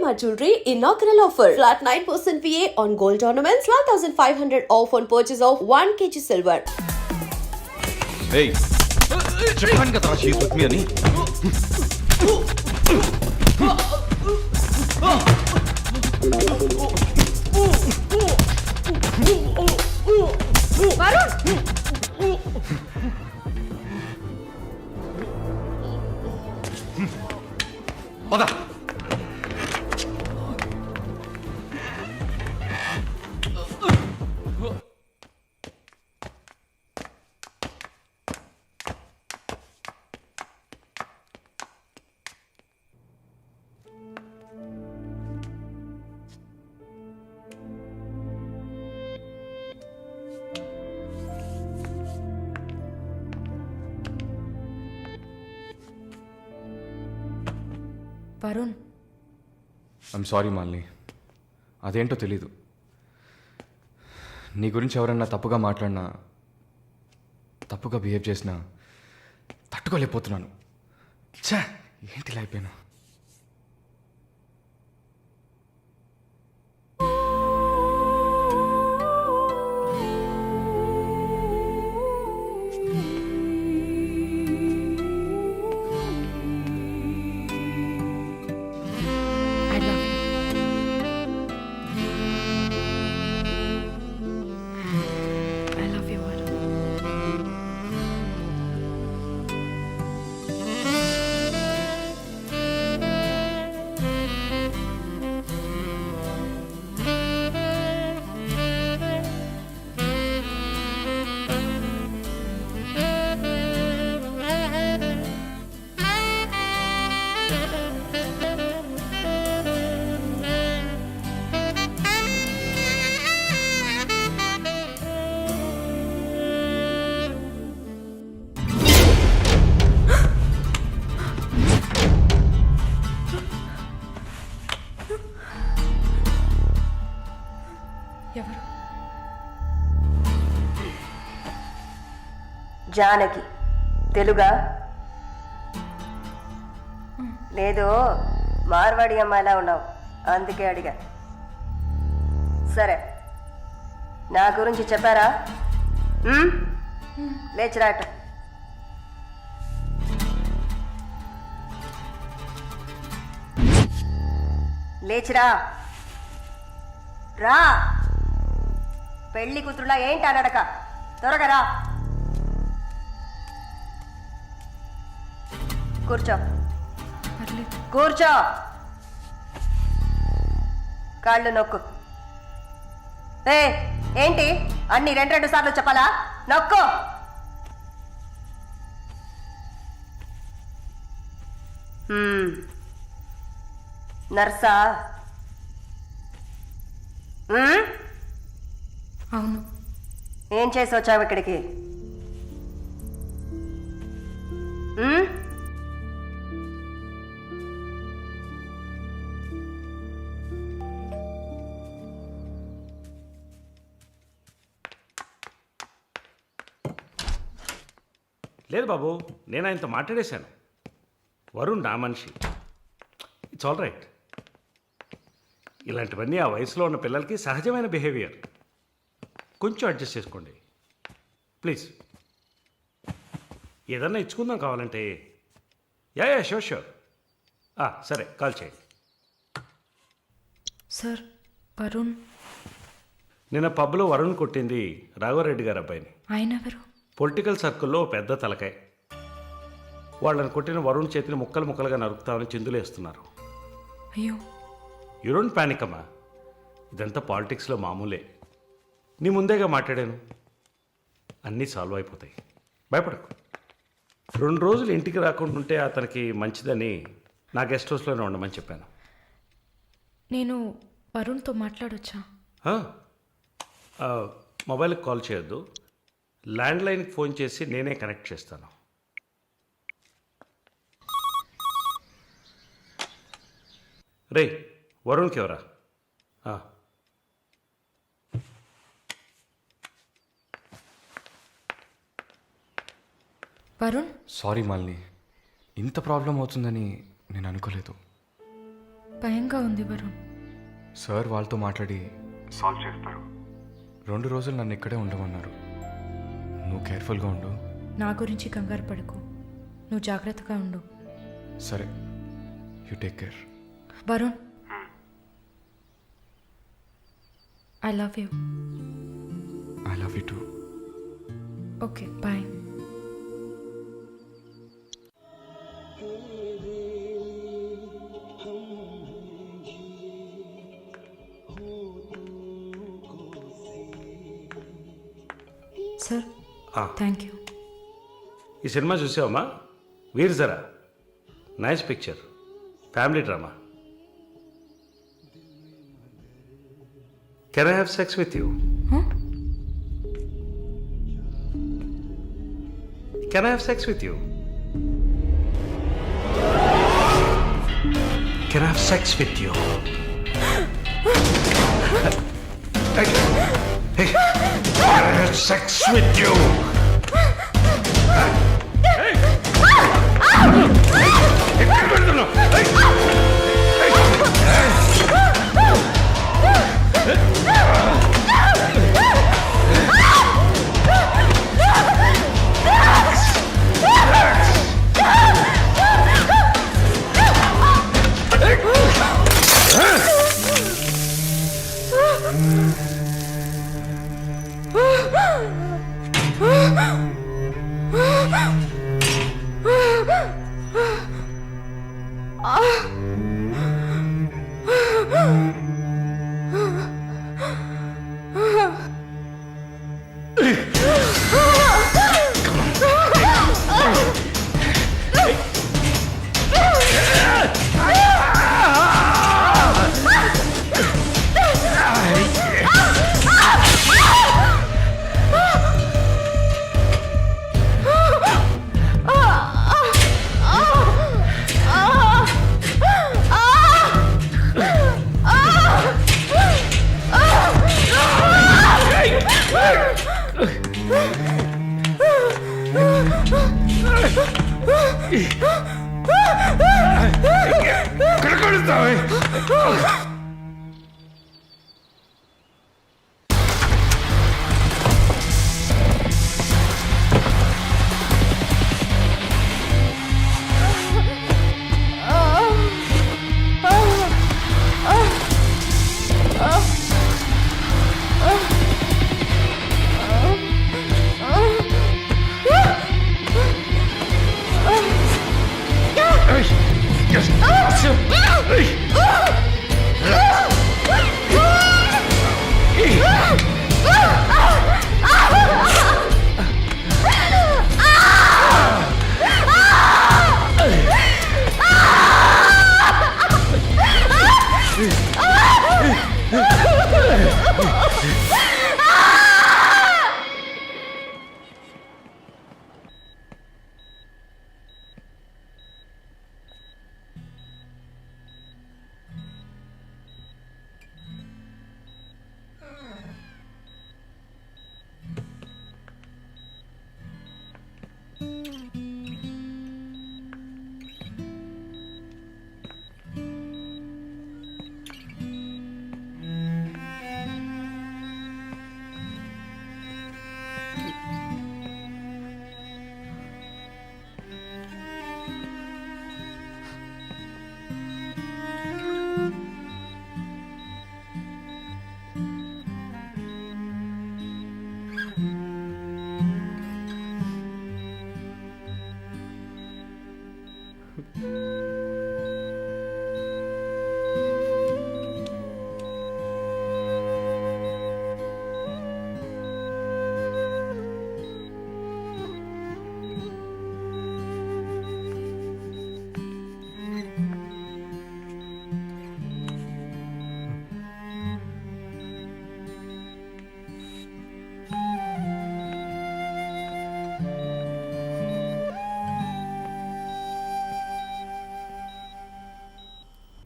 GMR Jewelry inaugural offer. Flat 9% VA on gold ornaments, 12,500 off on purchase of 1 kg silver. Hey, చెప్పాను కదా she's with me అని. పద. Varun, I'm sorry Malini, అదేంటో తెలీదు. నీ గురించి ఎవరన్నా తప్పుగా మాట్లాడినా, తప్పుగా బిహేవ్ చేసినా తట్టుకోలేకపోతున్నాను. ఛా, ఏంటి ఇలా అయిపోయాను. I love you. I love you, Varun. ఎవరు? జానకి. తెలుగా? లేదు, మార్వాడి అమ్మాయిలా ఉన్నావు, అందుకే అడిగా. సరే, నా గురించి చెప్పారా? లేచిరాట. లేచిరా, రా. పెళ్లి కూతురులా ఏంటి అనడక, త్వరగా రా. కూర్చో, పర్లేదు. కూర్చో. కాళ్ళు నొక్కు. ఏంటి అన్ని రెండు సార్లు చెప్పాలా? నొక్కు. నర్సా? అవును. ఏం చేసి వచ్చావు ఇక్కడికి? లేదు బాబు, నేను ఆయనతో మాట్లాడేశాను. వరుణ్ నా మనిషి, ఇట్స్ ఆల్ రైట్. ఇలాంటివన్నీ ఆ వయసులో ఉన్న పిల్లలకి సహజమైన బిహేవియర్. కొంచెం అడ్జస్ట్ చేసుకోండి ప్లీజ్. ఏదన్నా ఇచ్చుకుందాం కావాలంటే. Yeah sure sure. సరే, కాల్ చేయండి. సార్, వరుణ్. నిన్న పబ్లో వరుణ్ కొట్టింది రాఘవరెడ్డి గారి అబ్బాయిని. ఆయన ఎవరు? పొలిటికల్ సర్కిల్లో పెద్ద తలకాయ. వాళ్ళని కొట్టిన వరుణ్ చేతిని ముక్కలు ముక్కలుగా నరుకుతామని చిందులేస్తున్నారు. అయ్యో. యూ డోంట్ ప్యానిక్ అమ్మా, ఇదంతా పాలిటిక్స్లో మామూలే. నీ ముందేగా మాట్లాడాను, అన్నీ సాల్వ్ అయిపోతాయి, భయపడకు. 2 రోజులు ఇంటికి రాకుండా ఉంటే అతనికి మంచిదని నా గెస్ట్ హౌస్లోనే ఉండమని చెప్పాను. నేను వరుణ్తో మాట్లాడొచ్చా? మొబైల్కి కాల్ చేయొద్దు, ల్యాండ్లైన్కి ఫోన్ చేసి నేనే కనెక్ట్ చేస్తాను. రే, వరుణ్కి ఎవరా? వరుణ్, సారీ మాలిని, ఇంత ప్రాబ్లం అవుతుందని నేను అనుకోలేదు. భయంగా ఉంది వరుణ్. సార్ వాళ్ళతో మాట్లాడి సాల్వ్ చేస్తారు. 2 రోజులు నన్ను ఇక్కడే ఉండమన్నారు. నువ్వు కేర్ఫుల్గా ఉండు. నా గురించి కంగారు పడకు, నువ్వు జాగ్రత్తగా ఉండు. సరే, you take care. Varun, I love you. I love you too. Okay, bye. Sir, thank you. ఈ సినిమా చూసావమ్మా? Veer Zaara nice picture, family drama. Can I have sex with you? Can I have sex with you? Can I have sex with you? Hey, can I have sex with you?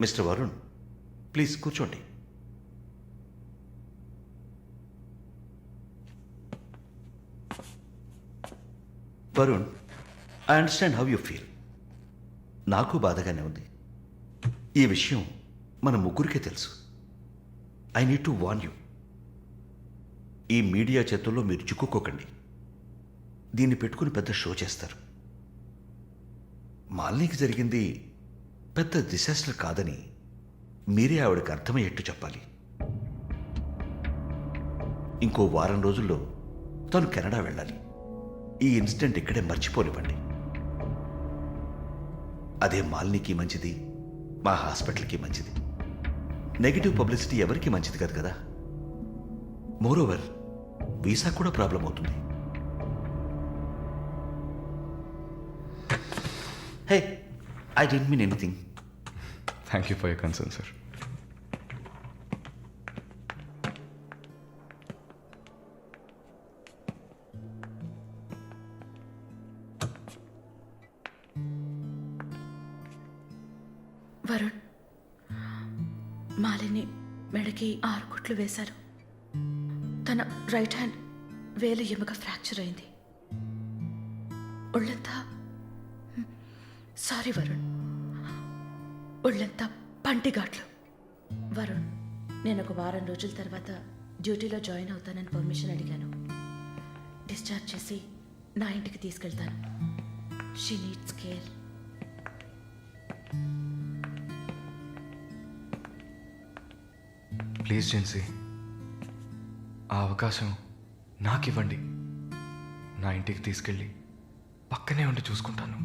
Mister Varun, please కూర్చోండి. Varun, I understand how you feel. నాకు బాధగానే ఉంది. ఈ విషయం మన ముగ్గురికే తెలుసు. I need to warn you. ఈ media చేతుల్లో మీరు చిక్కుకోకండి. దీన్ని పెట్టుకుని పెద్ద షో చేస్తారు. మాలినికి జరిగింది పెద్ద డిసాస్టర్ కాదని మీరే ఆవిడకి అర్థమయ్యేట్టు చెప్పాలి. ఇంకో వారం రోజుల్లో తను కెనడా వెళ్ళాలి. ఈ ఇన్సిడెంట్ ఇక్కడే మర్చిపోనివ్వండి. అదే మాలినికి మంచిది, మా హాస్పిటల్కి మంచిది. నెగిటివ్ పబ్లిసిటీ ఎవరికి మంచిది కాదు కదా. మోరోవర్ వీసా కూడా ప్రాబ్లం అవుతుంది. Hey, I don't mean anything. Thank you for your concern sir. Varun, Malini మెడకి 6 కుట్లు వేశారు. తన రైట్ హ్యాండ్ వేలు ఎముక ఫ్రాక్చర్ అయింది. ఒళ్ళంతా సారీ వరుణ్, ఒళ్ళంతా పంటిఘాట్లు. వరుణ్, నేను ఒక వారం రోజుల తర్వాత డ్యూటీలో జాయిన్ అవుతానని పర్మిషన్ అడిగాను. డిశ్చార్జ్ చేసి నా ఇంటికి తీసుకెళ్తాను. She needs care. Please Gen Z, ఆ అవకాశం నాకు ఇవ్వండి. నా ఇంటికి తీసుకెళ్ళి పక్కనే ఉండి చూసుకుంటాను.